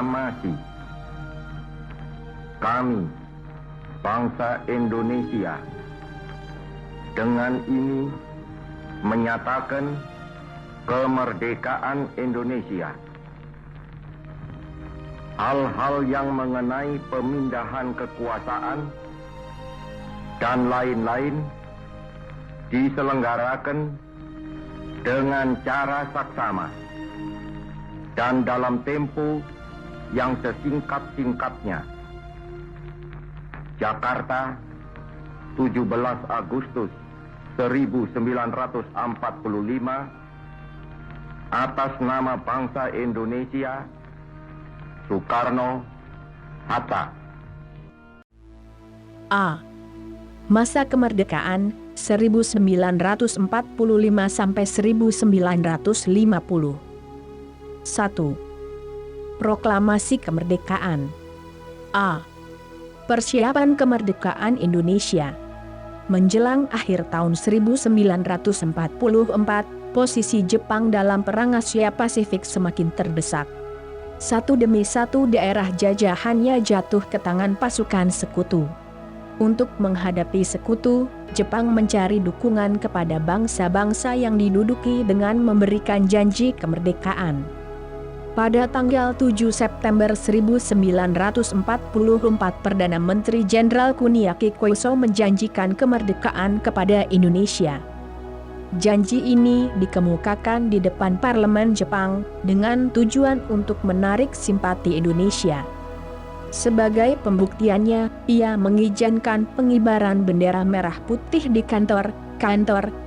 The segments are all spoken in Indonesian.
proklamasi. Kami, bangsa Indonesia, dengan ini menyatakan kemerdekaan Indonesia. Hal-hal yang mengenai pemindahan kekuasaan dan lain-lain diselenggarakan dengan cara saksama dan dalam tempo yang sesingkat-singkatnya. Jakarta, 17 Agustus 1945, atas nama bangsa Indonesia, Soekarno, Hatta. A. Masa kemerdekaan 1945 sampai 1950. 1. Proklamasi kemerdekaan. A. Persiapan kemerdekaan Indonesia. Menjelang akhir tahun 1944, posisi Jepang dalam Perang Asia Pasifik semakin terdesak. Satu demi satu daerah jajahannya jatuh ke tangan pasukan sekutu. Untuk menghadapi sekutu, Jepang mencari dukungan kepada bangsa-bangsa yang diduduki dengan memberikan janji kemerdekaan. Pada tanggal 7 September 1944, Perdana Menteri Jenderal Kuniaki Koiso menjanjikan kemerdekaan kepada Indonesia. Janji ini dikemukakan di depan parlemen Jepang dengan tujuan untuk menarik simpati Indonesia. Sebagai pembuktiannya, ia mengizinkan pengibaran bendera merah putih di kantor,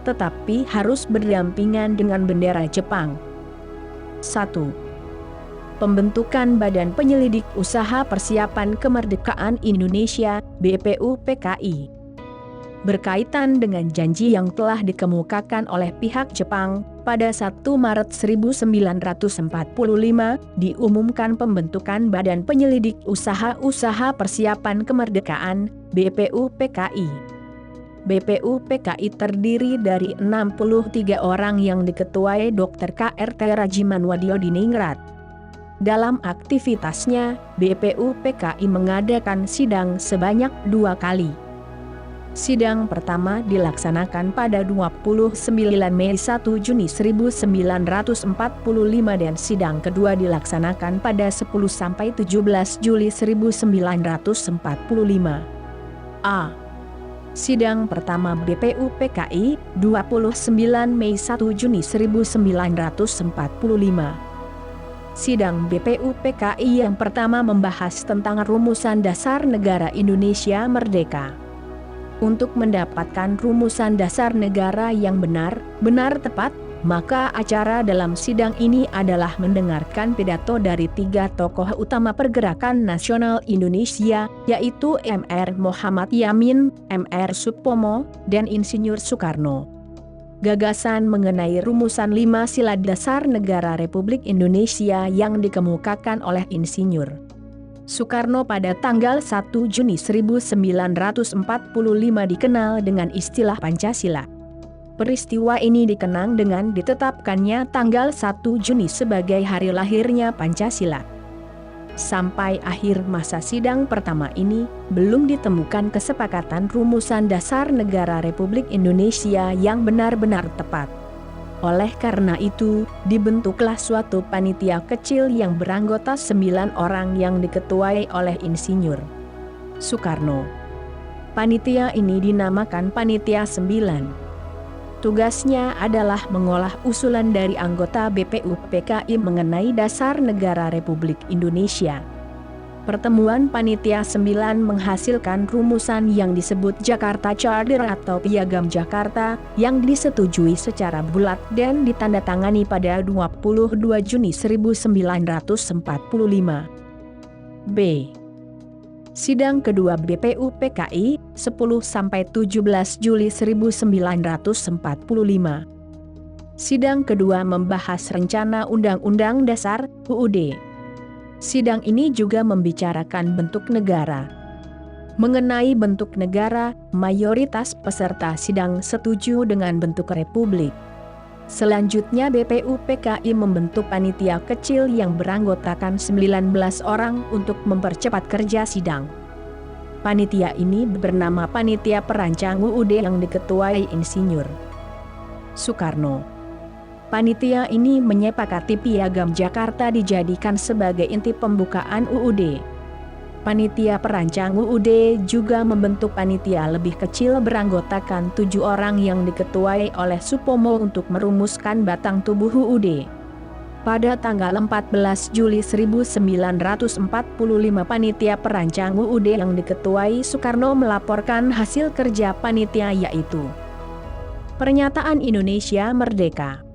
tetapi harus berdampingan dengan bendera Jepang. 1. Pembentukan Badan Penyelidik Usaha Persiapan Kemerdekaan Indonesia, BPUPKI. Berkaitan dengan janji yang telah dikemukakan oleh pihak Jepang, pada 1 Maret 1945, diumumkan pembentukan Badan Penyelidik Usaha Persiapan Kemerdekaan, BPUPKI. BPUPKI terdiri dari 63 orang yang diketuai Dr. KRT Rajimanwadyo Diningrat. Dalam aktivitasnya, BPUPKI mengadakan sidang sebanyak 2 kali. Sidang pertama dilaksanakan pada 29 Mei 1 Juni 1945 dan sidang kedua dilaksanakan pada 10-17 Juli 1945. A. Sidang pertama BPUPKI, 29 Mei 1 Juni 1945. Sidang BPUPKI yang pertama membahas tentang rumusan dasar negara Indonesia merdeka. Untuk mendapatkan rumusan dasar negara yang benar tepat, maka acara dalam sidang ini adalah mendengarkan pidato dari 3 tokoh utama pergerakan nasional Indonesia, yaitu Mr. Muhammad Yamin, Mr. Supomo, dan Insinyur Soekarno. Gagasan mengenai rumusan 5 sila dasar negara Republik Indonesia yang dikemukakan oleh Insinyur Soekarno pada tanggal 1 Juni 1945 dikenal dengan istilah Pancasila. Peristiwa ini dikenang dengan ditetapkannya tanggal 1 Juni sebagai hari lahirnya Pancasila. Sampai akhir masa sidang pertama ini, belum ditemukan kesepakatan rumusan dasar negara Republik Indonesia yang benar-benar tepat. Oleh karena itu, dibentuklah suatu panitia kecil yang beranggota 9 orang yang diketuai oleh Insinyur Soekarno. Panitia ini dinamakan Panitia 9. Tugasnya adalah mengolah usulan dari anggota BPUPKI mengenai dasar negara Republik Indonesia. Pertemuan Panitia 9 menghasilkan rumusan yang disebut Jakarta Charter atau Piagam Jakarta, yang disetujui secara bulat dan ditandatangani pada 22 Juni 1945. B. Sidang kedua BPUPKI, 10-17 Juli 1945. Sidang kedua membahas Rencana Undang-Undang Dasar, UUD. Sidang ini juga membicarakan bentuk negara. Mengenai bentuk negara, mayoritas peserta sidang setuju dengan bentuk republik. Selanjutnya BPU PKI membentuk panitia kecil yang beranggotakan 19 orang untuk mempercepat kerja sidang. Panitia ini bernama Panitia Perancang UUD yang diketuai Insinyur Soekarno. Panitia ini menyepakati Piagam Jakarta dijadikan sebagai inti pembukaan UUD. Panitia Perancang UUD juga membentuk panitia lebih kecil beranggotakan 7 orang yang diketuai oleh Supomo untuk merumuskan batang tubuh UUD. Pada tanggal 14 Juli 1945 panitia perancang UUD yang diketuai Soekarno melaporkan hasil kerja panitia yaitu Pernyataan Indonesia Merdeka,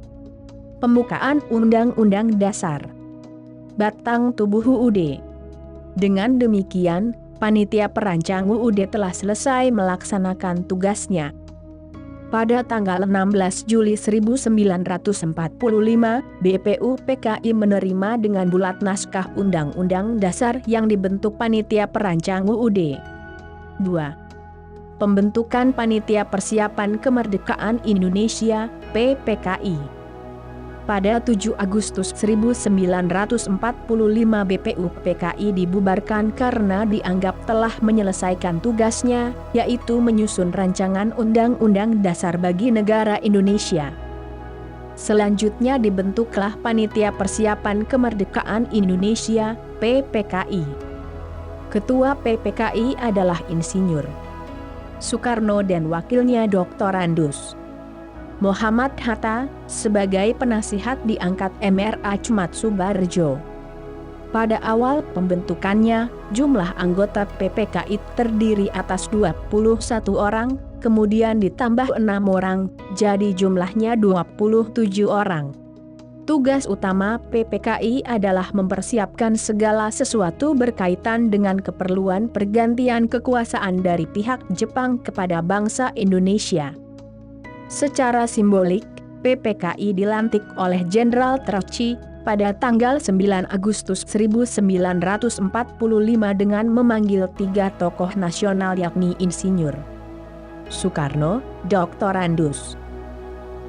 Pembukaan Undang-Undang Dasar, Batang Tubuh UUD. Dengan demikian, panitia perancang UUD telah selesai melaksanakan tugasnya. Pada tanggal 16 Juli 1945, BPU PKI menerima dengan bulat naskah Undang-Undang Dasar yang dibentuk Panitia Perancang UUD. 2. Pembentukan Panitia Persiapan Kemerdekaan Indonesia, PPKI. Pada 7 Agustus 1945 BPU PKI dibubarkan karena dianggap telah menyelesaikan tugasnya, yaitu menyusun rancangan Undang-Undang Dasar bagi negara Indonesia. Selanjutnya dibentuklah Panitia Persiapan Kemerdekaan Indonesia, PPKI. Ketua PPKI adalah Insinyur Soekarno dan wakilnya Dr. Andus Muhammad Hatta. Sebagai penasihat diangkat MRA Cumat Subarjo. Pada awal pembentukannya, jumlah anggota PPKI terdiri atas 21 orang, kemudian ditambah 6 orang, jadi jumlahnya 27 orang. Tugas utama PPKI adalah mempersiapkan segala sesuatu berkaitan dengan keperluan pergantian kekuasaan dari pihak Jepang kepada bangsa Indonesia. Secara simbolik, PPKI dilantik oleh Jenderal Trocchi pada tanggal 9 Agustus 1945 dengan memanggil 3 tokoh nasional yakni Insinyur Soekarno, Dr. Andus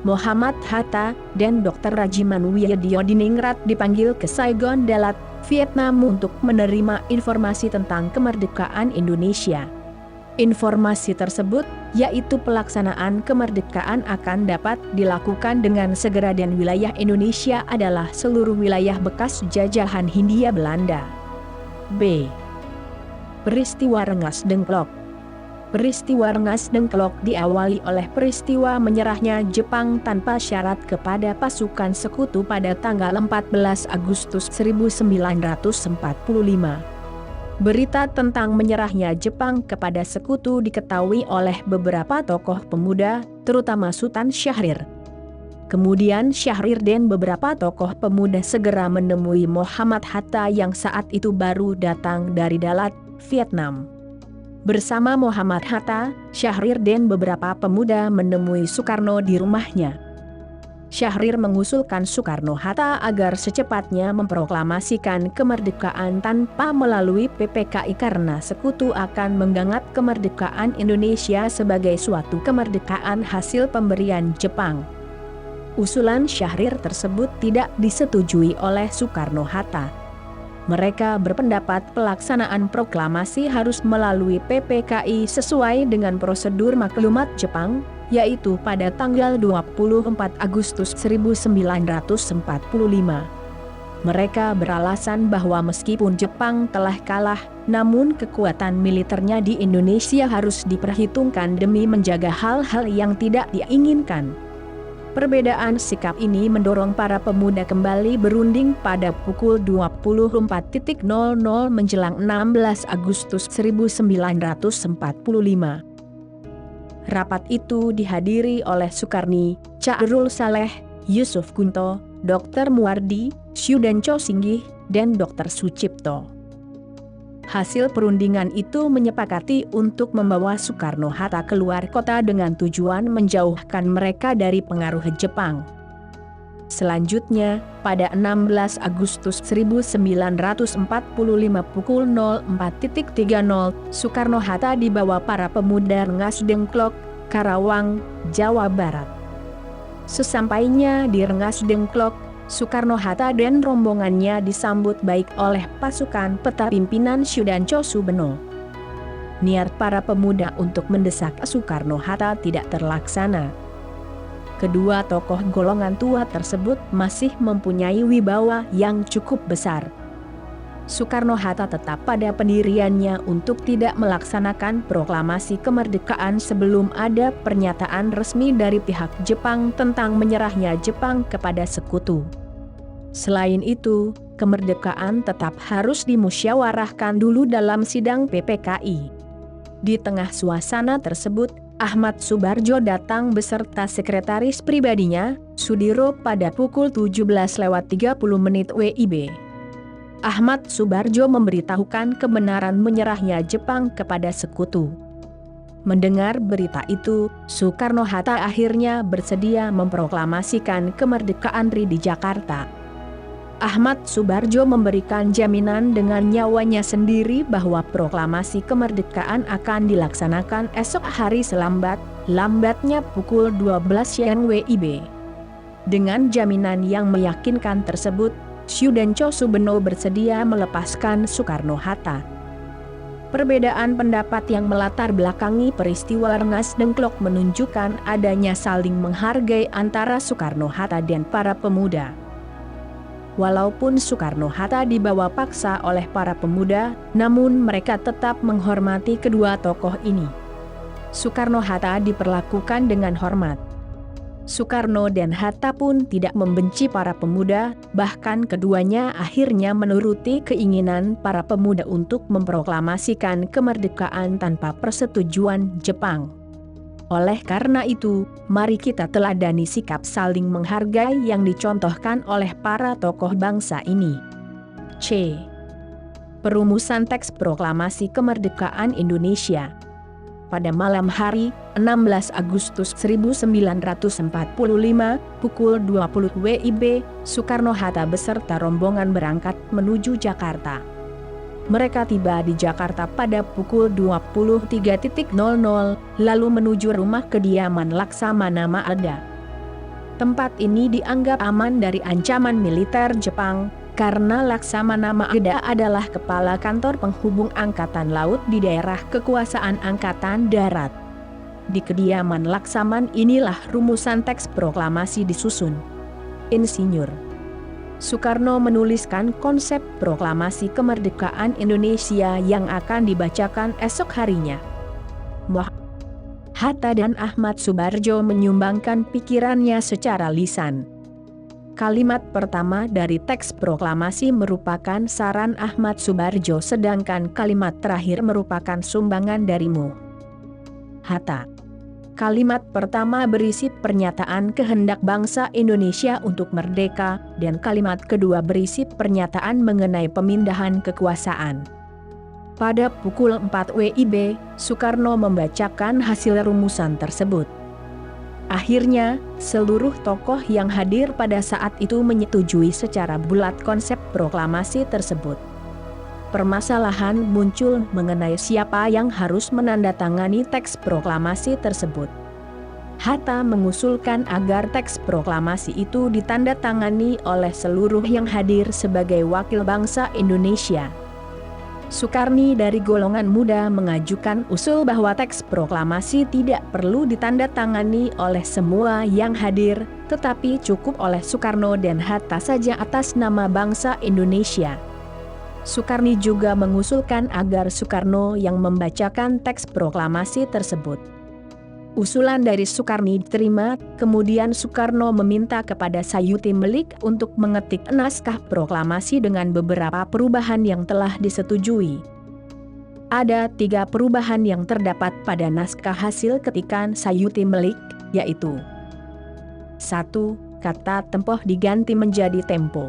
Muhammad Hatta, dan Dr. Rajiman Widyodiningrat dipanggil ke Saigon Dalat, Vietnam untuk menerima informasi tentang kemerdekaan Indonesia. Informasi tersebut, yaitu pelaksanaan kemerdekaan akan dapat dilakukan dengan segera dan wilayah Indonesia adalah seluruh wilayah bekas jajahan Hindia Belanda. B. Peristiwa Rengas Dengklok. Peristiwa Rengas Dengklok diawali oleh peristiwa menyerahnya Jepang tanpa syarat kepada pasukan sekutu pada tanggal 14 Agustus 1945. Berita tentang menyerahnya Jepang kepada sekutu diketahui oleh beberapa tokoh pemuda, terutama Sultan Syahrir. Kemudian Syahrir dan beberapa tokoh pemuda segera menemui Muhammad Hatta yang saat itu baru datang dari Dalat, Vietnam. Bersama Muhammad Hatta, Syahrir dan beberapa pemuda menemui Soekarno di rumahnya. Syahrir mengusulkan Soekarno-Hatta agar secepatnya memproklamasikan kemerdekaan tanpa melalui PPKI karena sekutu akan menggangat kemerdekaan Indonesia sebagai suatu kemerdekaan hasil pemberian Jepang. Usulan Syahrir tersebut tidak disetujui oleh Soekarno-Hatta. Mereka berpendapat pelaksanaan proklamasi harus melalui PPKI sesuai dengan prosedur maklumat Jepang, yaitu pada tanggal 24 Agustus 1945. Mereka beralasan bahwa meskipun Jepang telah kalah, namun kekuatan militernya di Indonesia harus diperhitungkan demi menjaga hal-hal yang tidak diinginkan. Perbedaan sikap ini mendorong para pemuda kembali berunding pada pukul 24.00 menjelang 16 Agustus 1945. Rapat itu dihadiri oleh Sukarni, Ca'rul Saleh, Yusuf Kunto, Dr. Muardi, Syudanco Singgih, dan Dr. Sucipto. Hasil perundingan itu menyepakati untuk membawa Soekarno-Hatta keluar kota dengan tujuan menjauhkan mereka dari pengaruh Jepang. Selanjutnya, pada 16 Agustus 1945 pukul 04.30, Soekarno-Hatta dibawa para pemuda Rengas Dengklok, Karawang, Jawa Barat. Sesampainya di Rengas Dengklok, Soekarno-Hatta dan rombongannya disambut baik oleh pasukan peta pimpinan Sudancho Subeno. Niat para pemuda untuk mendesak Soekarno-Hatta tidak terlaksana. Kedua tokoh golongan tua tersebut masih mempunyai wibawa yang cukup besar. Soekarno-Hatta tetap pada pendiriannya untuk tidak melaksanakan proklamasi kemerdekaan sebelum ada pernyataan resmi dari pihak Jepang tentang menyerahnya Jepang kepada sekutu. Selain itu, kemerdekaan tetap harus dimusyawarahkan dulu dalam sidang PPKI. Di tengah suasana tersebut, Ahmad Subarjo datang beserta sekretaris pribadinya, Sudiro, pada pukul 17.30 WIB. Ahmad Subarjo memberitahukan kebenaran menyerahnya Jepang kepada sekutu. Mendengar berita itu, Soekarno-Hatta akhirnya bersedia memproklamasikan kemerdekaan RI di Jakarta. Ahmad Subarjo memberikan jaminan dengan nyawanya sendiri bahwa proklamasi kemerdekaan akan dilaksanakan esok hari lambatnya pukul 12 siang WIB. Dengan jaminan yang meyakinkan tersebut, Sudancho Subeno bersedia melepaskan Soekarno-Hatta. Perbedaan pendapat yang melatar belakangi peristiwa Rengas Dengklok menunjukkan adanya saling menghargai antara Soekarno-Hatta dan para pemuda. Walaupun Soekarno-Hatta dibawa paksa oleh para pemuda, namun mereka tetap menghormati kedua tokoh ini. Soekarno-Hatta diperlakukan dengan hormat. Soekarno dan Hatta pun tidak membenci para pemuda, bahkan keduanya akhirnya menuruti keinginan para pemuda untuk memproklamasikan kemerdekaan tanpa persetujuan Jepang. Oleh karena itu, mari kita teladani sikap saling menghargai yang dicontohkan oleh para tokoh bangsa ini. C. Perumusan teks proklamasi kemerdekaan Indonesia. Pada malam hari, 16 Agustus 1945, pukul 20 WIB, Soekarno-Hatta beserta rombongan berangkat menuju Jakarta. Mereka tiba di Jakarta pada pukul 23.00, lalu menuju rumah kediaman Laksamana Maeda. Tempat ini dianggap aman dari ancaman militer Jepang, karena Laksamana Maeda adalah kepala kantor penghubung Angkatan Laut di daerah kekuasaan Angkatan Darat. Di kediaman Laksaman inilah rumusan teks proklamasi disusun. Insinyur Soekarno menuliskan konsep proklamasi kemerdekaan Indonesia yang akan dibacakan esok harinya. Hatta dan Ahmad Subarjo menyumbangkan pikirannya secara lisan. Kalimat pertama dari teks proklamasi merupakan saran Ahmad Subarjo, sedangkan kalimat terakhir merupakan sumbangan darimu, Hatta. Kalimat pertama berisi pernyataan kehendak bangsa Indonesia untuk merdeka, dan kalimat kedua berisi pernyataan mengenai pemindahan kekuasaan. Pada pukul 4 WIB, Soekarno membacakan hasil rumusan tersebut. Akhirnya, seluruh tokoh yang hadir pada saat itu menyetujui secara bulat konsep proklamasi tersebut. Permasalahan muncul mengenai siapa yang harus menandatangani teks proklamasi tersebut. Hatta mengusulkan agar teks proklamasi itu ditandatangani oleh seluruh yang hadir sebagai wakil bangsa Indonesia. Soekarni dari golongan muda mengajukan usul bahwa teks proklamasi tidak perlu ditandatangani oleh semua yang hadir, tetapi cukup oleh Soekarno dan Hatta saja atas nama bangsa Indonesia. Soekarni juga mengusulkan agar Soekarno yang membacakan teks proklamasi tersebut. Usulan dari Soekarni diterima, kemudian Soekarno meminta kepada Sayuti Melik untuk mengetik naskah proklamasi dengan beberapa perubahan yang telah disetujui. Ada 3 perubahan yang terdapat pada naskah hasil ketikan Sayuti Melik, yaitu 1. Kata tempoh diganti menjadi tempo.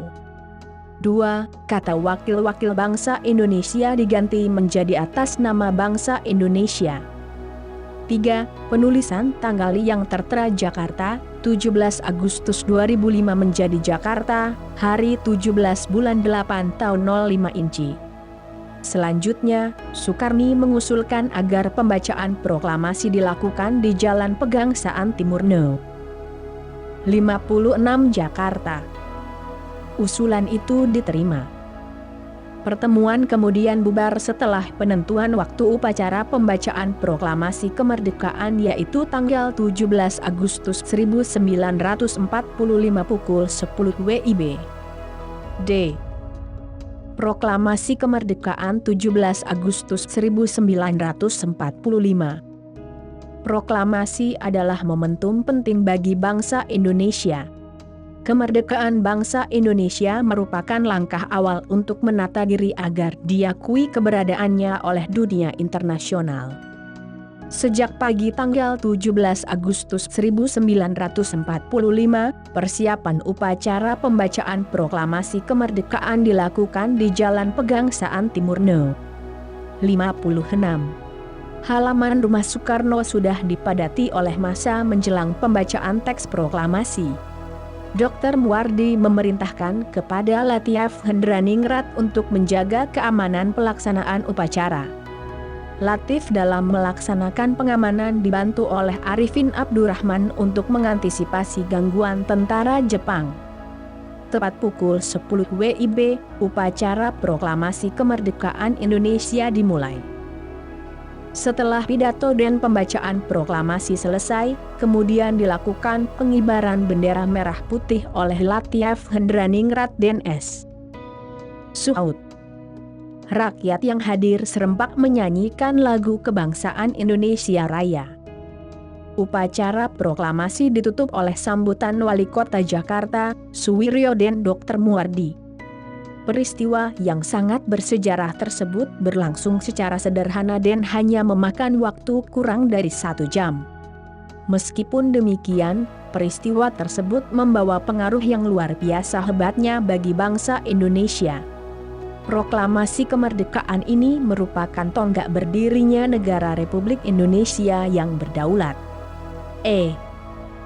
2. Kata wakil-wakil bangsa Indonesia diganti menjadi atas nama bangsa Indonesia. 3. Penulisan tanggal yang tertera Jakarta, 17 Agustus 2005 menjadi Jakarta, hari 17 bulan 8 tahun 05 Inci. Selanjutnya, Soekarni mengusulkan agar pembacaan proklamasi dilakukan di Jalan Pegangsaan Timur No. 56 Jakarta. Usulan itu diterima. Pertemuan kemudian bubar setelah penentuan waktu upacara pembacaan proklamasi kemerdekaan, yaitu tanggal 17 Agustus 1945 pukul 10 WIB. D. Proklamasi kemerdekaan 17 Agustus 1945. Proklamasi adalah momentum penting bagi bangsa Indonesia. Kemerdekaan bangsa Indonesia merupakan langkah awal untuk menata diri agar diakui keberadaannya oleh dunia internasional. Sejak pagi tanggal 17 Agustus 1945, persiapan upacara pembacaan proklamasi kemerdekaan dilakukan di Jalan Pegangsaan Timur No. 56. Halaman rumah Soekarno sudah dipadati oleh massa menjelang pembacaan teks proklamasi. Dr. Muwardi memerintahkan kepada Latief Hendraningrat untuk menjaga keamanan pelaksanaan upacara. Latif dalam melaksanakan pengamanan dibantu oleh Arifin Abdurrahman untuk mengantisipasi gangguan tentara Jepang. Tepat pukul 10 WIB, upacara proklamasi kemerdekaan Indonesia dimulai. Setelah pidato dan pembacaan proklamasi selesai, kemudian dilakukan pengibaran bendera merah putih oleh Latief Hendraningrat DNS. Suaud. Rakyat yang hadir serempak menyanyikan lagu kebangsaan Indonesia Raya. Upacara proklamasi ditutup oleh sambutan Wali Kota Jakarta, Suwiryo dan Dr. Muwardi. Peristiwa yang sangat bersejarah tersebut berlangsung secara sederhana dan hanya memakan waktu kurang dari 1 jam. Meskipun demikian, peristiwa tersebut membawa pengaruh yang luar biasa hebatnya bagi bangsa Indonesia. Proklamasi kemerdekaan ini merupakan tonggak berdirinya negara Republik Indonesia yang berdaulat.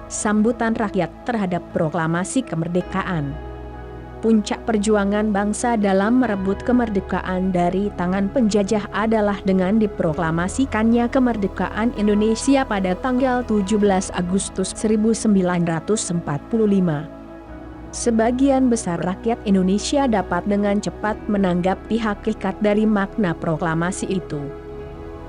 Sambutan rakyat terhadap proklamasi kemerdekaan. Puncak perjuangan bangsa dalam merebut kemerdekaan dari tangan penjajah adalah dengan diproklamasikannya kemerdekaan Indonesia pada tanggal 17 Agustus 1945. Sebagian besar rakyat Indonesia dapat dengan cepat menanggapi hakikat dari makna proklamasi itu.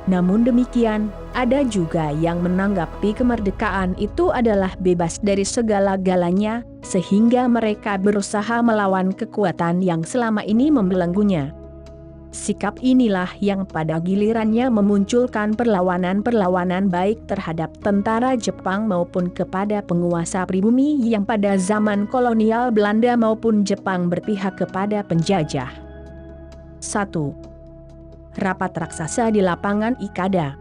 Namun demikian, ada juga yang menanggapi kemerdekaan itu adalah bebas dari segala-galanya, sehingga mereka berusaha melawan kekuatan yang selama ini membelenggunya. Sikap inilah yang pada gilirannya memunculkan perlawanan-perlawanan baik terhadap tentara Jepang maupun kepada penguasa pribumi yang pada zaman kolonial Belanda maupun Jepang berpihak kepada penjajah. 1. Rapat raksasa di lapangan Ikada.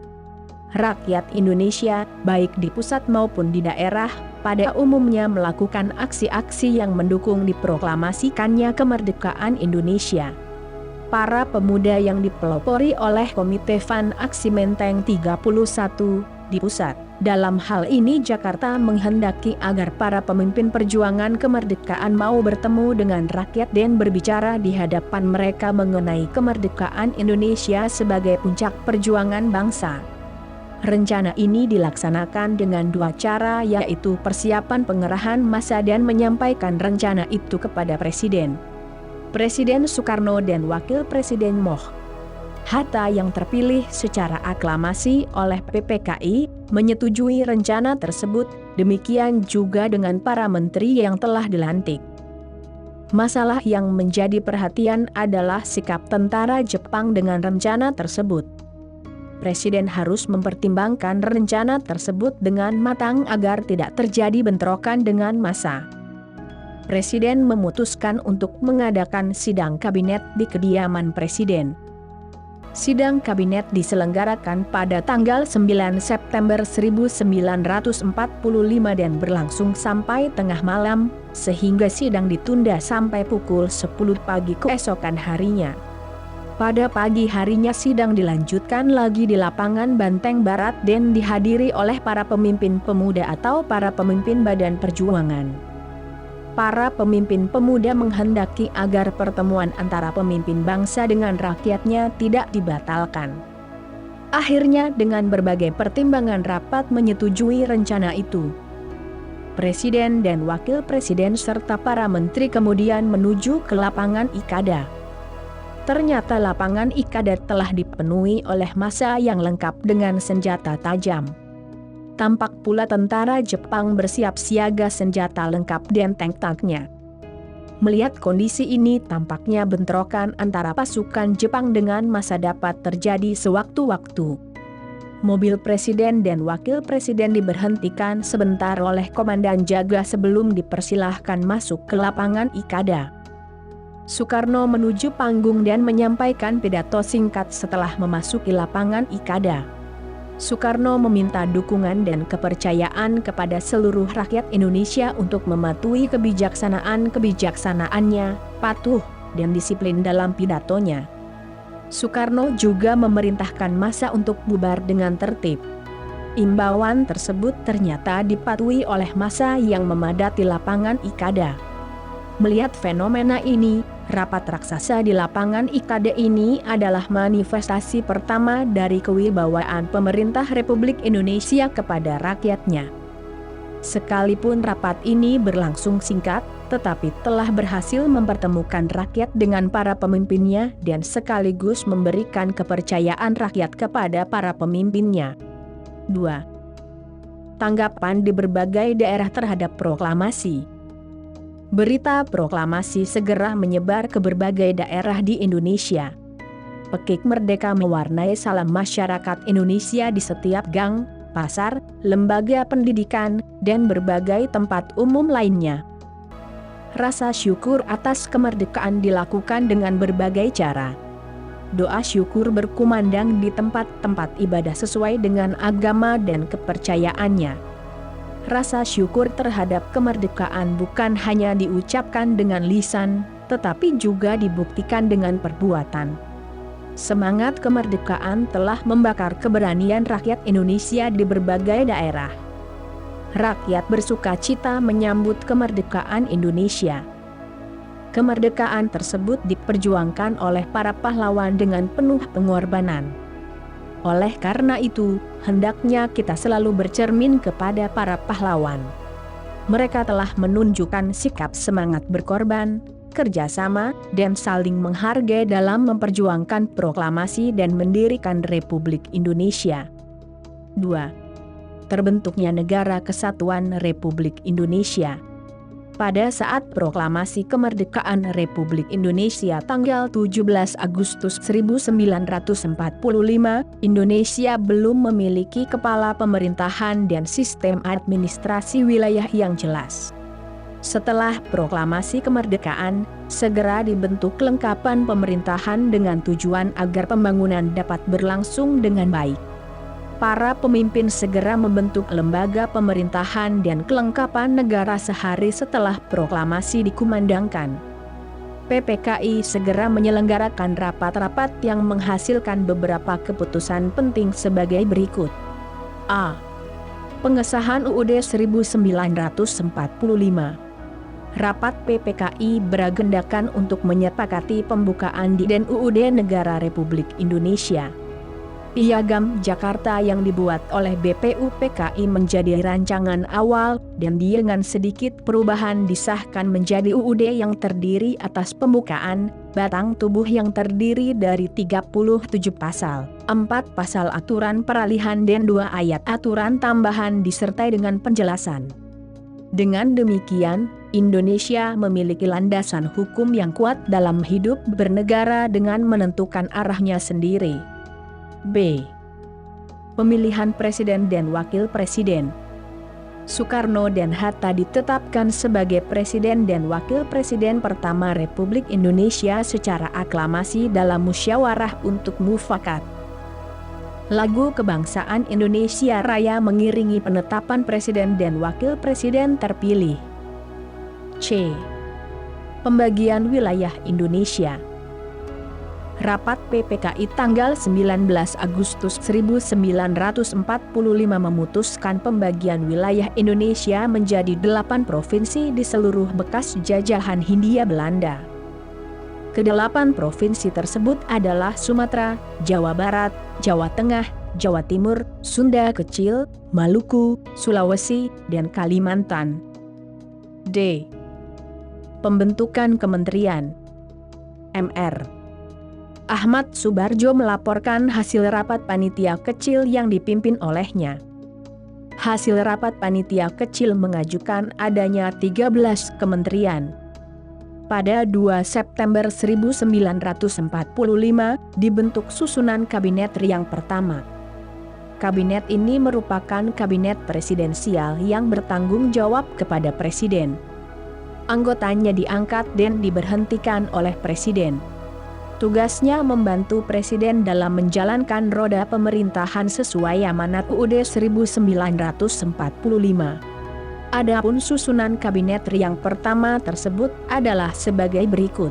Rakyat Indonesia, baik di pusat maupun di daerah, pada umumnya melakukan aksi-aksi yang mendukung diproklamasikannya kemerdekaan Indonesia. Para pemuda yang dipelopori oleh Komite Van Aksi Menteng 31 di pusat. Dalam hal ini Jakarta menghendaki agar para pemimpin perjuangan kemerdekaan mau bertemu dengan rakyat dan berbicara di hadapan mereka mengenai kemerdekaan Indonesia sebagai puncak perjuangan bangsa. Rencana ini dilaksanakan dengan 2 cara, yaitu persiapan pengerahan massa dan menyampaikan rencana itu kepada Presiden Soekarno dan Wakil Presiden Moh. Hatta yang terpilih secara aklamasi oleh PPKI menyetujui rencana tersebut, demikian juga dengan para menteri yang telah dilantik. Masalah yang menjadi perhatian adalah sikap tentara Jepang dengan rencana tersebut. Presiden harus mempertimbangkan rencana tersebut dengan matang agar tidak terjadi bentrokan dengan massa. Presiden memutuskan untuk mengadakan sidang kabinet di kediaman Presiden. Sidang kabinet diselenggarakan pada tanggal 9 September 1945 dan berlangsung sampai tengah malam, sehingga sidang ditunda sampai pukul 10 pagi keesokan harinya. Pada pagi harinya sidang dilanjutkan lagi di lapangan Banteng Barat dan dihadiri oleh para pemimpin pemuda atau para pemimpin Badan Perjuangan. Para pemimpin pemuda menghendaki agar pertemuan antara pemimpin bangsa dengan rakyatnya tidak dibatalkan. Akhirnya dengan berbagai pertimbangan rapat menyetujui rencana itu. Presiden dan Wakil Presiden serta para menteri kemudian menuju ke lapangan Ikada. Ternyata lapangan Ikada telah dipenuhi oleh massa yang lengkap dengan senjata tajam. Tampak pula tentara Jepang bersiap siaga senjata lengkap dan tank-tanknya. Melihat kondisi ini, tampaknya bentrokan antara pasukan Jepang dengan massa dapat terjadi sewaktu-waktu. Mobil presiden dan wakil presiden diberhentikan sebentar oleh komandan jaga sebelum dipersilahkan masuk ke lapangan Ikada. Soekarno menuju panggung dan menyampaikan pidato singkat setelah memasuki lapangan Ikada. Soekarno meminta dukungan dan kepercayaan kepada seluruh rakyat Indonesia untuk mematuhi kebijaksanaannya, patuh, dan disiplin dalam pidatonya. Soekarno juga memerintahkan massa untuk bubar dengan tertib. Imbauan tersebut ternyata dipatuhi oleh massa yang memadati lapangan Ikada. Melihat fenomena ini, rapat raksasa di lapangan Ikada ini adalah manifestasi pertama dari kewibawaan pemerintah Republik Indonesia kepada rakyatnya. Sekalipun rapat ini berlangsung singkat, tetapi telah berhasil mempertemukan rakyat dengan para pemimpinnya dan sekaligus memberikan kepercayaan rakyat kepada para pemimpinnya. 2. Tanggapan di berbagai daerah terhadap proklamasi. Berita proklamasi segera menyebar ke berbagai daerah di Indonesia. Pekik merdeka mewarnai salam masyarakat Indonesia di setiap gang, pasar, lembaga pendidikan, dan berbagai tempat umum lainnya. Rasa syukur atas kemerdekaan dilakukan dengan berbagai cara. Doa syukur berkumandang di tempat-tempat ibadah sesuai dengan agama dan kepercayaannya. Rasa syukur terhadap kemerdekaan bukan hanya diucapkan dengan lisan, tetapi juga dibuktikan dengan perbuatan. Semangat kemerdekaan telah membakar keberanian rakyat Indonesia di berbagai daerah. Rakyat bersuka cita menyambut kemerdekaan Indonesia. Kemerdekaan tersebut diperjuangkan oleh para pahlawan dengan penuh pengorbanan. Oleh karena itu, hendaknya kita selalu bercermin kepada para pahlawan. Mereka telah menunjukkan sikap semangat berkorban, kerjasama, dan saling menghargai dalam memperjuangkan proklamasi dan mendirikan Republik Indonesia. 2. Terbentuknya Negara Kesatuan Republik Indonesia. Pada saat proklamasi kemerdekaan Republik Indonesia tanggal 17 Agustus 1945, Indonesia belum memiliki kepala pemerintahan dan sistem administrasi wilayah yang jelas. Setelah proklamasi kemerdekaan, segera dibentuk kelengkapan pemerintahan dengan tujuan agar pembangunan dapat berlangsung dengan baik. Para pemimpin segera membentuk lembaga pemerintahan dan kelengkapan negara sehari setelah proklamasi dikumandangkan. PPKI segera menyelenggarakan rapat-rapat yang menghasilkan beberapa keputusan penting sebagai berikut. A. Pengesahan UUD 1945. Rapat PPKI beragendakan untuk menyepakati pembukaan DIN UUD Negara Republik Indonesia. Piagam Jakarta yang dibuat oleh BPUPKI menjadi rancangan awal dan dengan sedikit perubahan disahkan menjadi UUD yang terdiri atas pembukaan, batang tubuh yang terdiri dari 37 pasal, 4 pasal aturan peralihan dan 2 ayat aturan tambahan disertai dengan penjelasan. Dengan demikian, Indonesia memiliki landasan hukum yang kuat dalam hidup bernegara dengan menentukan arahnya sendiri. B. Pemilihan Presiden dan Wakil Presiden. Soekarno dan Hatta ditetapkan sebagai Presiden dan Wakil Presiden pertama Republik Indonesia secara aklamasi dalam musyawarah untuk mufakat. Lagu Kebangsaan Indonesia Raya mengiringi penetapan Presiden dan Wakil Presiden terpilih. C. Pembagian wilayah Indonesia. Rapat PPKI tanggal 19 Agustus 1945 memutuskan pembagian wilayah Indonesia menjadi 8 provinsi di seluruh bekas jajahan Hindia Belanda. Kedelapan provinsi tersebut adalah Sumatera, Jawa Barat, Jawa Tengah, Jawa Timur, Sunda Kecil, Maluku, Sulawesi, dan Kalimantan. D. Pembentukan Kementerian. Mr. Ahmad Subarjo melaporkan hasil rapat panitia kecil yang dipimpin olehnya. Hasil rapat panitia kecil mengajukan adanya 13 kementerian. Pada 2 September 1945 dibentuk susunan kabinet yang pertama. Kabinet ini merupakan kabinet presidensial yang bertanggung jawab kepada presiden. Anggotanya diangkat dan diberhentikan oleh presiden. Tugasnya membantu presiden dalam menjalankan roda pemerintahan sesuai amanat UUD 1945. Adapun susunan kabinet yang pertama tersebut adalah sebagai berikut.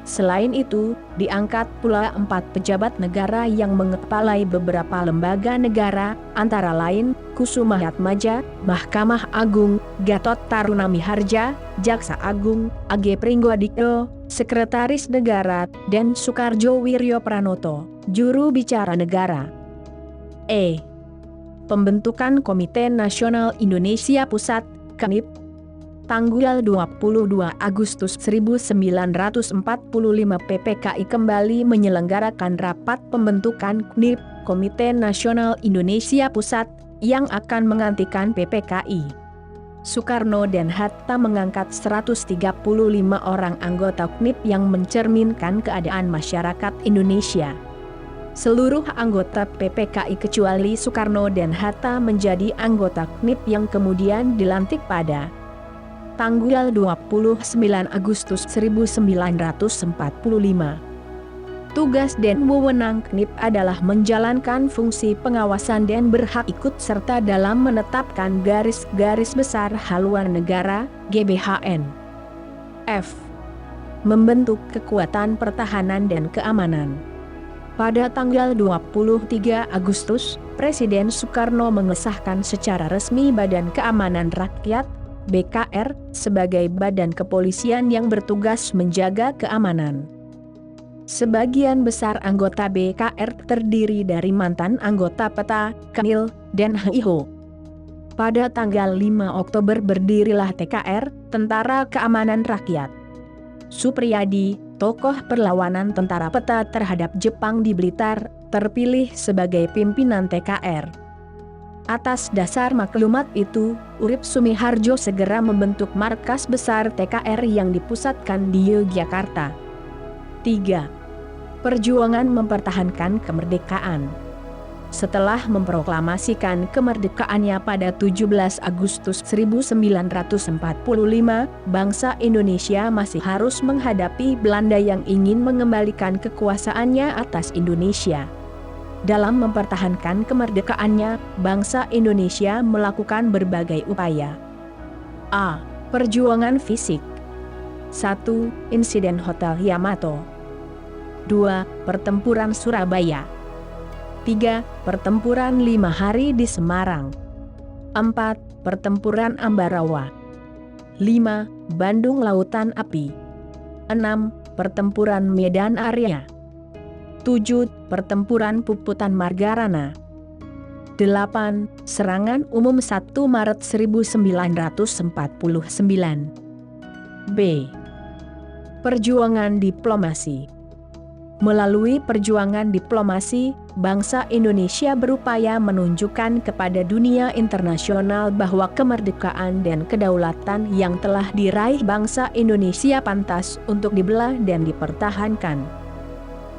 Selain itu, diangkat pula 4 pejabat negara yang mengepalai beberapa lembaga negara, antara lain Kusumahatmaja, Mahkamah Agung, Gatot Tarunamiharja, Jaksa Agung, A.G. Pringgodiko, Sekretaris Negara, dan Soekarjo Wiryo Pranoto, Juru Bicara Negara. E. Pembentukan Komite Nasional Indonesia Pusat, KNIP. Tanggal 22 Agustus 1945 PPKI kembali menyelenggarakan rapat pembentukan KNIP, Komite Nasional Indonesia Pusat, yang akan menggantikan PPKI. Soekarno dan Hatta mengangkat 135 orang anggota KNIP yang mencerminkan keadaan masyarakat Indonesia. Seluruh anggota PPKI kecuali Soekarno dan Hatta menjadi anggota KNIP yang kemudian dilantik pada tanggal 29 Agustus 1945. Tugas dan wewenang KNIP adalah menjalankan fungsi pengawasan dan berhak ikut serta dalam menetapkan garis-garis besar haluan negara, GBHN. F. Membentuk kekuatan pertahanan dan keamanan. Pada tanggal 23 Agustus, Presiden Soekarno mengesahkan secara resmi Badan Keamanan Rakyat, BKR, sebagai badan kepolisian yang bertugas menjaga keamanan. Sebagian besar anggota BKR terdiri dari mantan anggota PETA, KANIL, dan HIHO. Pada tanggal 5 Oktober berdirilah TKR, Tentara Keamanan Rakyat. Supriyadi, tokoh perlawanan tentara PETA terhadap Jepang di Blitar, terpilih sebagai pimpinan TKR. Atas dasar maklumat itu, Urip Sumiharjo segera membentuk markas besar TKR yang dipusatkan di Yogyakarta. 3. Perjuangan mempertahankan kemerdekaan. Setelah memproklamasikan kemerdekaannya pada 17 Agustus 1945, bangsa Indonesia masih harus menghadapi Belanda yang ingin mengembalikan kekuasaannya atas Indonesia. Dalam mempertahankan kemerdekaannya, bangsa Indonesia melakukan berbagai upaya. A. Perjuangan fisik. 1. Insiden Hotel Yamato. 2. Pertempuran Surabaya. 3. Pertempuran 5 hari di Semarang. 4. Pertempuran Ambarawa. 5. Bandung Lautan Api. 6. Pertempuran Medan Area. 7. Pertempuran Puputan Margarana. 8. Serangan Umum 1 Maret 1949. B. Perjuangan diplomasi. Melalui perjuangan diplomasi, bangsa Indonesia berupaya menunjukkan kepada dunia internasional bahwa kemerdekaan dan kedaulatan yang telah diraih bangsa Indonesia pantas untuk dibelah dan dipertahankan.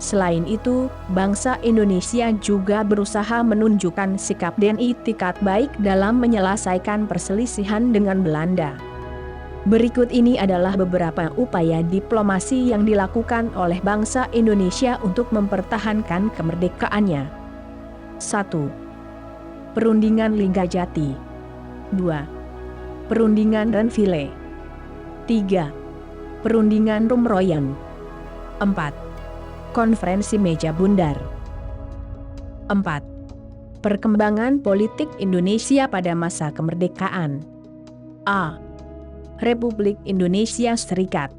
Selain itu, bangsa Indonesia juga berusaha menunjukkan sikap dan itikat baik dalam menyelesaikan perselisihan dengan Belanda. Berikut ini adalah beberapa upaya diplomasi yang dilakukan oleh bangsa Indonesia untuk mempertahankan kemerdekaannya. 1. Perundingan Linggajati. 2. Perundingan Renville. 3. Perundingan Rumroyan. 4. Konferensi Meja Bundar. 4. Perkembangan politik Indonesia pada masa kemerdekaan. A. Republik Indonesia Serikat.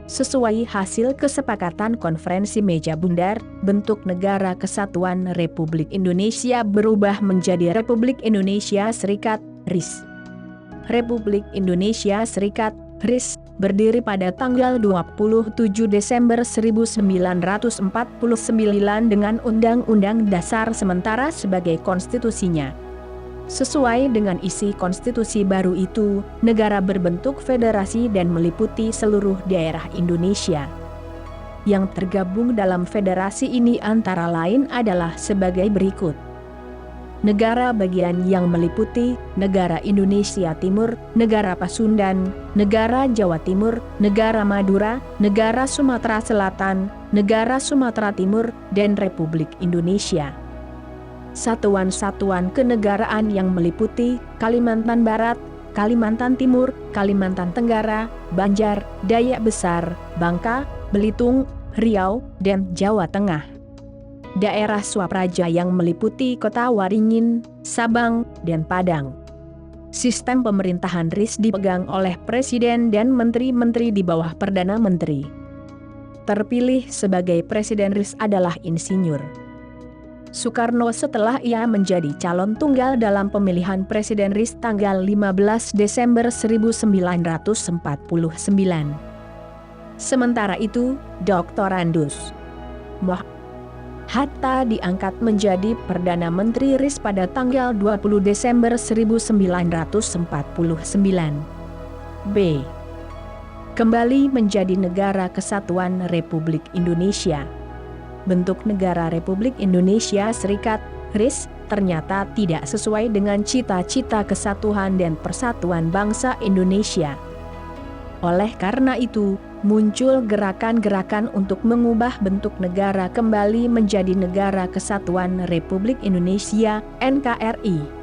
Sesuai hasil kesepakatan konferensi meja bundar, bentuk Negara Kesatuan Republik Indonesia berubah menjadi Republik Indonesia Serikat, RIS. Republik Indonesia Serikat, RIS, berdiri pada tanggal 27 Desember 1949 dengan Undang-Undang Dasar Sementara sebagai konstitusinya. Sesuai dengan isi konstitusi baru itu, negara berbentuk federasi dan meliputi seluruh daerah Indonesia. Yang tergabung dalam federasi ini antara lain adalah sebagai berikut. Negara bagian yang meliputi Negara Indonesia Timur, Negara Pasundan, Negara Jawa Timur, Negara Madura, Negara Sumatera Selatan, Negara Sumatera Timur, dan Republik Indonesia. Satuan-satuan kenegaraan yang meliputi Kalimantan Barat, Kalimantan Timur, Kalimantan Tenggara, Banjar, Dayak Besar, Bangka, Belitung, Riau, dan Jawa Tengah. Daerah Swapraja yang meliputi Kota Waringin, Sabang, dan Padang. Sistem pemerintahan RIS dipegang oleh Presiden dan Menteri-Menteri di bawah Perdana Menteri. Terpilih sebagai Presiden RIS adalah Insinyur Soekarno setelah ia menjadi calon tunggal dalam pemilihan Presiden RIS tanggal 15 Desember 1949. Sementara itu, Dr. Andus Moh Hatta diangkat menjadi Perdana Menteri RIS pada tanggal 20 Desember 1949. B. Kembali menjadi Negara Kesatuan Republik Indonesia. Bentuk Negara Republik Indonesia Serikat, RIS, ternyata tidak sesuai dengan cita-cita kesatuan dan persatuan bangsa Indonesia. Oleh karena itu, muncul gerakan-gerakan untuk mengubah bentuk negara kembali menjadi Negara Kesatuan Republik Indonesia, NKRI.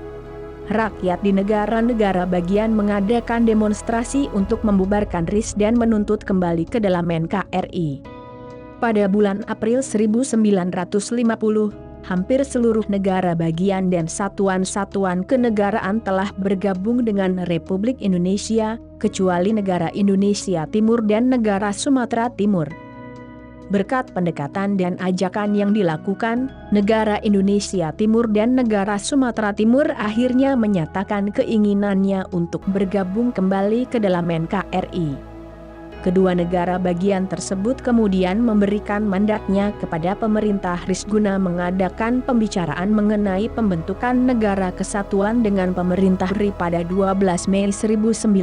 Rakyat di negara-negara bagian mengadakan demonstrasi untuk membubarkan RIS dan menuntut kembali ke dalam NKRI. Pada bulan April 1950, hampir seluruh negara bagian dan satuan-satuan kenegaraan telah bergabung dengan Republik Indonesia, kecuali Negara Indonesia Timur dan Negara Sumatera Timur. Berkat pendekatan dan ajakan yang dilakukan, Negara Indonesia Timur dan Negara Sumatera Timur akhirnya menyatakan keinginannya untuk bergabung kembali ke dalam NKRI. Kedua negara bagian tersebut kemudian memberikan mandatnya kepada pemerintah RIS guna mengadakan pembicaraan mengenai pembentukan Negara Kesatuan dengan pemerintah RI pada 12 Mei 1950.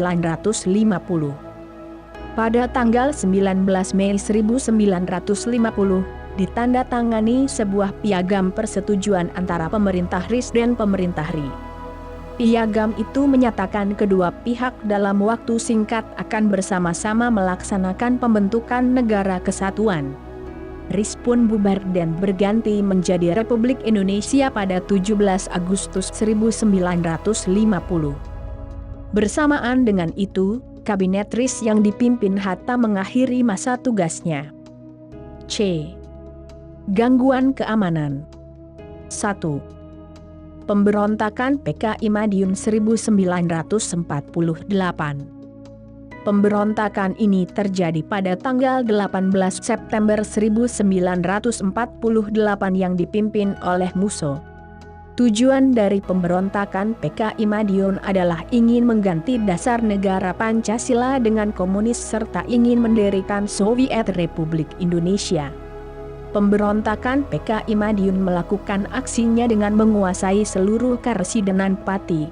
Pada tanggal 19 Mei 1950, ditandatangani sebuah piagam persetujuan antara pemerintah RIS dan pemerintah RI. Piagam itu menyatakan kedua pihak dalam waktu singkat akan bersama-sama melaksanakan pembentukan Negara Kesatuan. RIS pun bubar dan berganti menjadi Republik Indonesia pada 17 Agustus 1950. Bersamaan dengan itu, Kabinet RIS yang dipimpin Hatta mengakhiri masa tugasnya. C. Gangguan keamanan. 1. Pemberontakan PKI Madiun 1948. Pemberontakan ini terjadi pada tanggal 18 September 1948 yang dipimpin oleh Musso. Tujuan dari pemberontakan PKI Madiun adalah ingin mengganti dasar negara Pancasila dengan komunis serta ingin mendirikan Soviet Republik Indonesia. Pemberontakan PKI Madiun melakukan aksinya dengan menguasai seluruh Karesidenan Pati.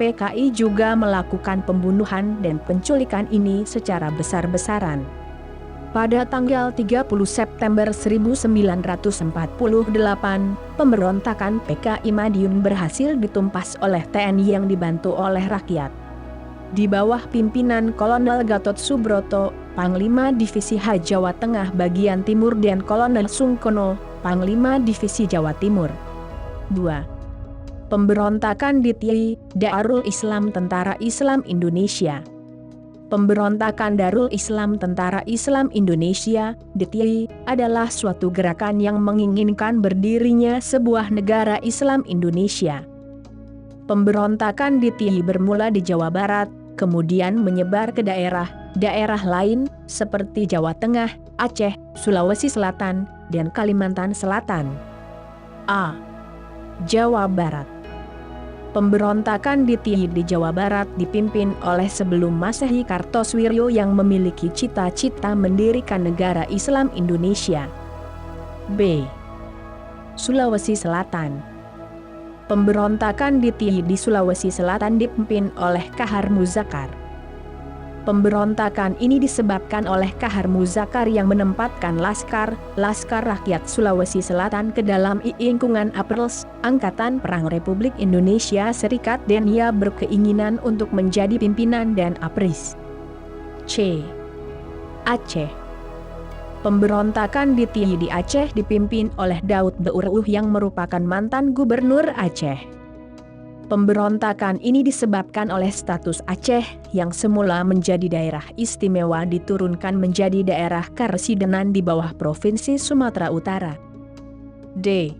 PKI juga melakukan pembunuhan dan penculikan ini secara besar-besaran. Pada tanggal 30 September 1948, pemberontakan PKI Madiun berhasil ditumpas oleh TNI yang dibantu oleh rakyat. Di bawah pimpinan Kolonel Gatot Subroto, Panglima Divisi H Jawa Tengah bagian Timur dan Kolonel Sungkono, Panglima Divisi Jawa Timur. 2. Pemberontakan di TI, Darul Islam Tentara Islam Indonesia. Pemberontakan Darul Islam Tentara Islam Indonesia, DTI, adalah suatu gerakan yang menginginkan berdirinya sebuah negara Islam Indonesia. Pemberontakan DTI bermula di Jawa Barat, kemudian menyebar ke daerah Daerah lain, seperti Jawa Tengah, Aceh, Sulawesi Selatan, dan Kalimantan Selatan. A. Jawa Barat. Pemberontakan di Jawa Barat dipimpin oleh sebelum Masehi Kartosoewiryo yang memiliki cita-cita mendirikan negara Islam Indonesia. B. Sulawesi Selatan. Pemberontakan di Sulawesi Selatan dipimpin oleh Kahar Muzakar. Pemberontakan ini disebabkan oleh Kahar Muzakar yang menempatkan Laskar Rakyat Sulawesi Selatan ke dalam lingkungan APRELS, Angkatan Perang Republik Indonesia Serikat, dan ia berkeinginan untuk menjadi pimpinan dan APRIS. C. Aceh. Pemberontakan di Aceh dipimpin oleh Daud Beuruh yang merupakan mantan gubernur Aceh. Pemberontakan ini disebabkan oleh status Aceh yang semula menjadi daerah istimewa diturunkan menjadi daerah karesidenan di bawah Provinsi Sumatera Utara. D.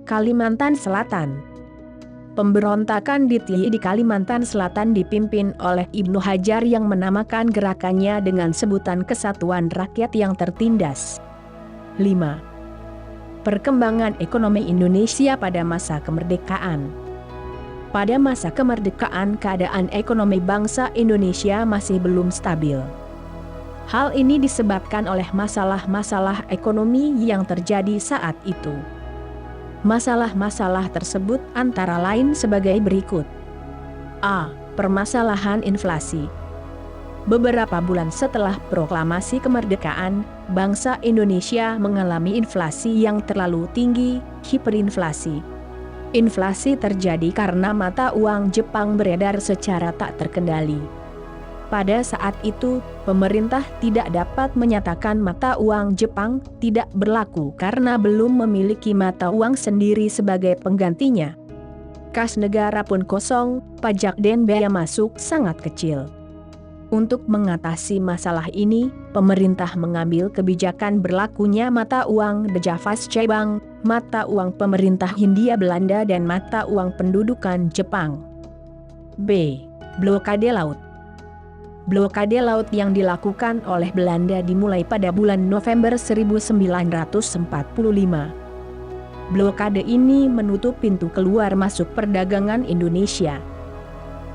Kalimantan Selatan. Pemberontakan di Kalimantan Selatan dipimpin oleh Ibnu Hajar yang menamakan gerakannya dengan sebutan Kesatuan Rakyat yang Tertindas. 5. Perkembangan ekonomi Indonesia pada masa kemerdekaan. Pada masa kemerdekaan, keadaan ekonomi bangsa Indonesia masih belum stabil. Hal ini disebabkan oleh masalah-masalah ekonomi yang terjadi saat itu. Masalah-masalah tersebut antara lain sebagai berikut. A. Permasalahan inflasi. Beberapa bulan setelah proklamasi kemerdekaan, bangsa Indonesia mengalami inflasi yang terlalu tinggi, hiperinflasi. Inflasi terjadi karena mata uang Jepang beredar secara tak terkendali. Pada saat itu, pemerintah tidak dapat menyatakan mata uang Jepang tidak berlaku karena belum memiliki mata uang sendiri sebagai penggantinya. Kas negara pun kosong, pajak dan bea masuk sangat kecil. Untuk mengatasi masalah ini, pemerintah mengambil kebijakan berlakunya mata uang Dejavasche Bank, mata uang pemerintah Hindia Belanda dan mata uang pendudukan Jepang. B. Blokade laut. Blokade laut yang dilakukan oleh Belanda dimulai pada bulan November 1945. Blokade ini menutup pintu keluar masuk perdagangan Indonesia.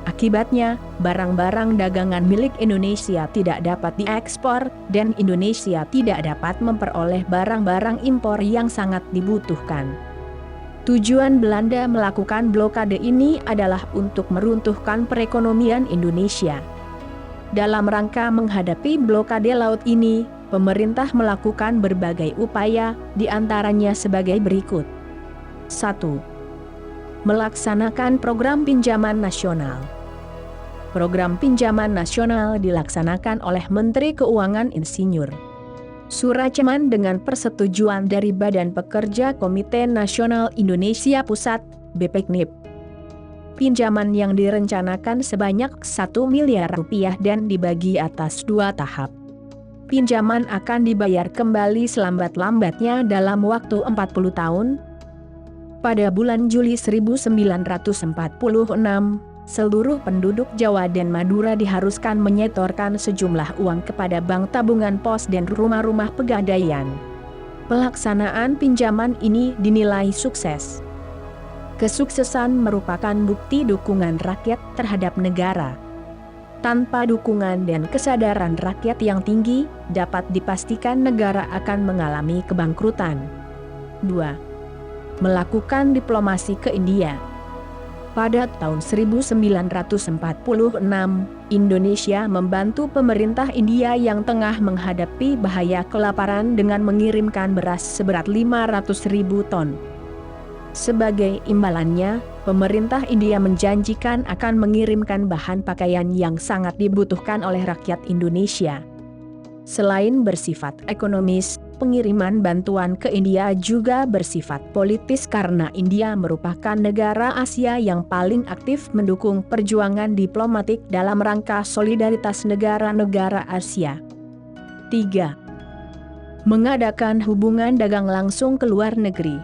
Akibatnya, barang-barang dagangan milik Indonesia tidak dapat diekspor, dan Indonesia tidak dapat memperoleh barang-barang impor yang sangat dibutuhkan. Tujuan Belanda melakukan blokade ini adalah untuk meruntuhkan perekonomian Indonesia. Dalam rangka menghadapi blokade laut ini, pemerintah melakukan berbagai upaya, di antaranya sebagai berikut. 1. Melaksanakan program pinjaman nasional. Program pinjaman nasional dilaksanakan oleh Menteri Keuangan Insinyur Suraceman dengan persetujuan dari Badan Pekerja Komite Nasional Indonesia Pusat, BPKNIP. Pinjaman yang direncanakan sebanyak 1 miliar rupiah dan dibagi atas 2 tahap. Pinjaman akan dibayar kembali selambat-lambatnya dalam waktu 40 tahun. Pada bulan Juli 1946, seluruh penduduk Jawa dan Madura diharuskan menyetorkan sejumlah uang kepada bank tabungan pos dan rumah-rumah pegadaian. Pelaksanaan pinjaman ini dinilai sukses. Kesuksesan merupakan bukti dukungan rakyat terhadap negara. Tanpa dukungan dan kesadaran rakyat yang tinggi, dapat dipastikan negara akan mengalami kebangkrutan. 2. Melakukan diplomasi ke India. Pada tahun 1946, Indonesia membantu pemerintah India yang tengah menghadapi bahaya kelaparan dengan mengirimkan beras seberat 500.000 ton. Sebagai imbalannya, pemerintah India menjanjikan akan mengirimkan bahan pakaian yang sangat dibutuhkan oleh rakyat Indonesia. Selain bersifat ekonomis, pengiriman bantuan ke India juga bersifat politis karena India merupakan negara Asia yang paling aktif mendukung perjuangan diplomatik dalam rangka solidaritas negara-negara Asia. 3. Mengadakan hubungan dagang langsung ke luar negeri.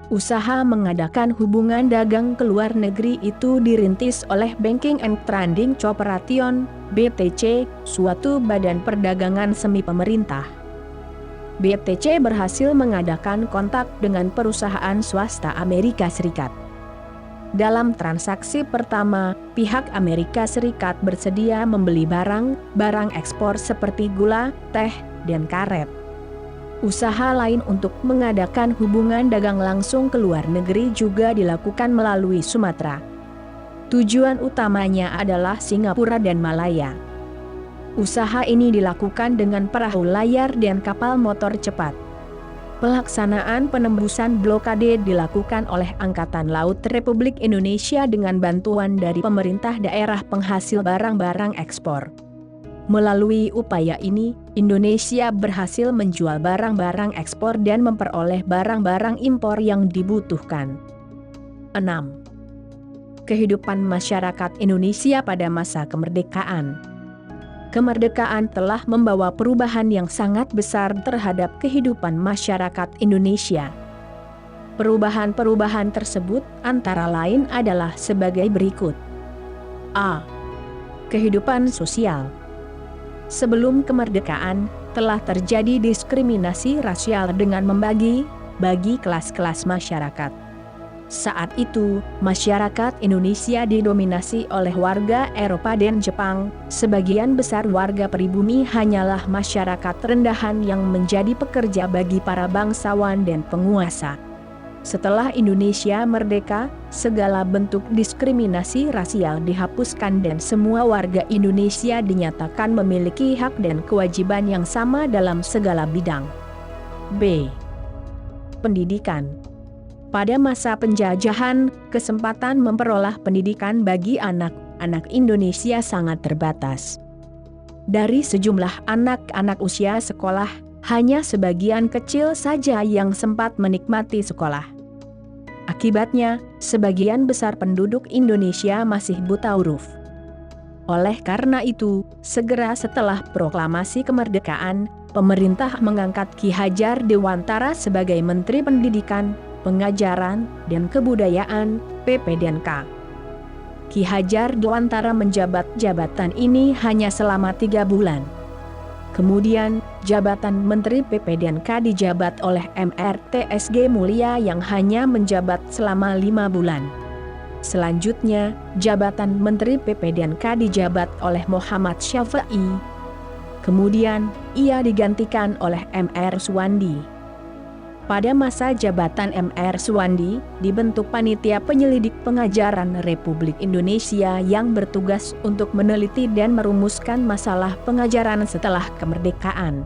Usaha mengadakan hubungan dagang ke luar negeri itu dirintis oleh Banking and Trading Corporation, BTC, suatu badan perdagangan semi pemerintah. BTC berhasil mengadakan kontak dengan perusahaan swasta Amerika Serikat. Dalam transaksi pertama, pihak Amerika Serikat bersedia membeli barang ekspor seperti gula, teh, dan karet. Usaha lain untuk mengadakan hubungan dagang langsung ke luar negeri juga dilakukan melalui Sumatera. Tujuan utamanya adalah Singapura dan Malaya. Usaha ini dilakukan dengan perahu layar dan kapal motor cepat. Pelaksanaan penembusan blokade dilakukan oleh Angkatan Laut Republik Indonesia dengan bantuan dari pemerintah daerah penghasil barang-barang ekspor. Melalui upaya ini, Indonesia berhasil menjual barang-barang ekspor dan memperoleh barang-barang impor yang dibutuhkan. 6. Kehidupan masyarakat Indonesia pada masa kemerdekaan. Kemerdekaan telah membawa perubahan yang sangat besar terhadap kehidupan masyarakat Indonesia. Perubahan-perubahan tersebut antara lain adalah sebagai berikut. A. Kehidupan sosial. Sebelum kemerdekaan, telah terjadi diskriminasi rasial dengan membagi kelas-kelas masyarakat. Saat itu, masyarakat Indonesia didominasi oleh warga Eropa dan Jepang. Sebagian besar warga pribumi hanyalah masyarakat rendahan yang menjadi pekerja bagi para bangsawan dan penguasa. Setelah Indonesia merdeka, segala bentuk diskriminasi rasial dihapuskan dan semua warga Indonesia dinyatakan memiliki hak dan kewajiban yang sama dalam segala bidang. B. Pendidikan. Pada masa penjajahan, kesempatan memperoleh pendidikan bagi anak-anak Indonesia sangat terbatas. Dari sejumlah anak-anak usia sekolah, hanya sebagian kecil saja yang sempat menikmati sekolah. Akibatnya, sebagian besar penduduk Indonesia masih buta huruf. Oleh karena itu, segera setelah proklamasi kemerdekaan, pemerintah mengangkat Ki Hajar Dewantara sebagai Menteri Pendidikan, Pengajaran, dan Kebudayaan, PP&K. Ki Hajar Dewantara menjabat jabatan ini hanya selama 3 bulan. Kemudian, jabatan Menteri PP&K dijabat oleh MRTSG Mulia yang hanya menjabat selama 5 bulan. Selanjutnya, jabatan Menteri PP&K dijabat oleh Muhammad Syafi'i. Kemudian, ia digantikan oleh M.R. Suwandi. Pada masa jabatan M.R. Suwandi, dibentuk Panitia Penyelidik Pengajaran Republik Indonesia yang bertugas untuk meneliti dan merumuskan masalah pengajaran setelah kemerdekaan.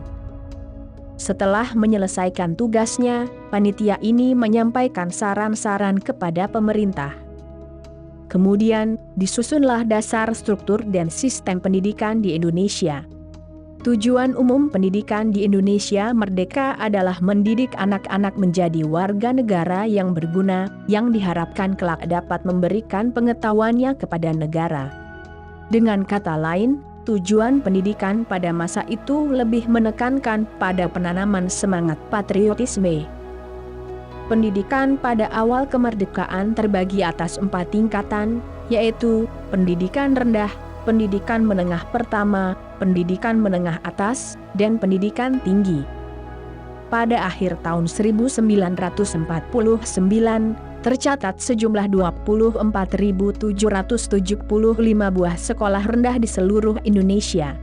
Setelah menyelesaikan tugasnya, panitia ini menyampaikan saran-saran kepada pemerintah. Kemudian, disusunlah dasar struktur dan sistem pendidikan di Indonesia. Tujuan umum pendidikan di Indonesia merdeka adalah mendidik anak-anak menjadi warga negara yang berguna, yang diharapkan kelak dapat memberikan pengetahuannya kepada negara. Dengan kata lain, tujuan pendidikan pada masa itu lebih menekankan pada penanaman semangat patriotisme. Pendidikan pada awal kemerdekaan terbagi atas 4 tingkatan, yaitu pendidikan rendah, pendidikan menengah pertama, pendidikan menengah atas, dan pendidikan tinggi. Pada akhir tahun 1949, tercatat sejumlah 24.775 buah sekolah rendah di seluruh Indonesia.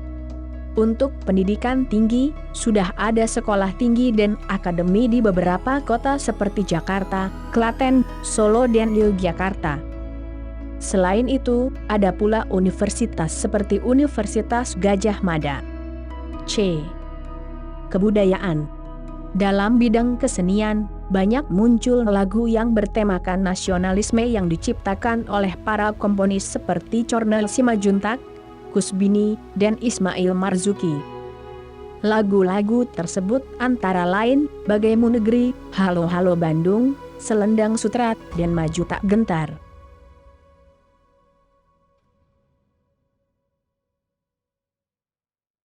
Untuk pendidikan tinggi, sudah ada sekolah tinggi dan akademi di beberapa kota seperti Jakarta, Klaten, Solo, dan Yogyakarta. Selain itu, ada pula universitas seperti Universitas Gadjah Mada. C. Kebudayaan. Dalam bidang kesenian, banyak muncul lagu yang bertemakan nasionalisme yang diciptakan oleh para komponis seperti Cornel Simajuntak, Kusbini, dan Ismail Marzuki. Lagu-lagu tersebut antara lain Bagaimu Negeri, Halo Halo Bandung, Selendang Sutrat, dan Maju Tak Gentar.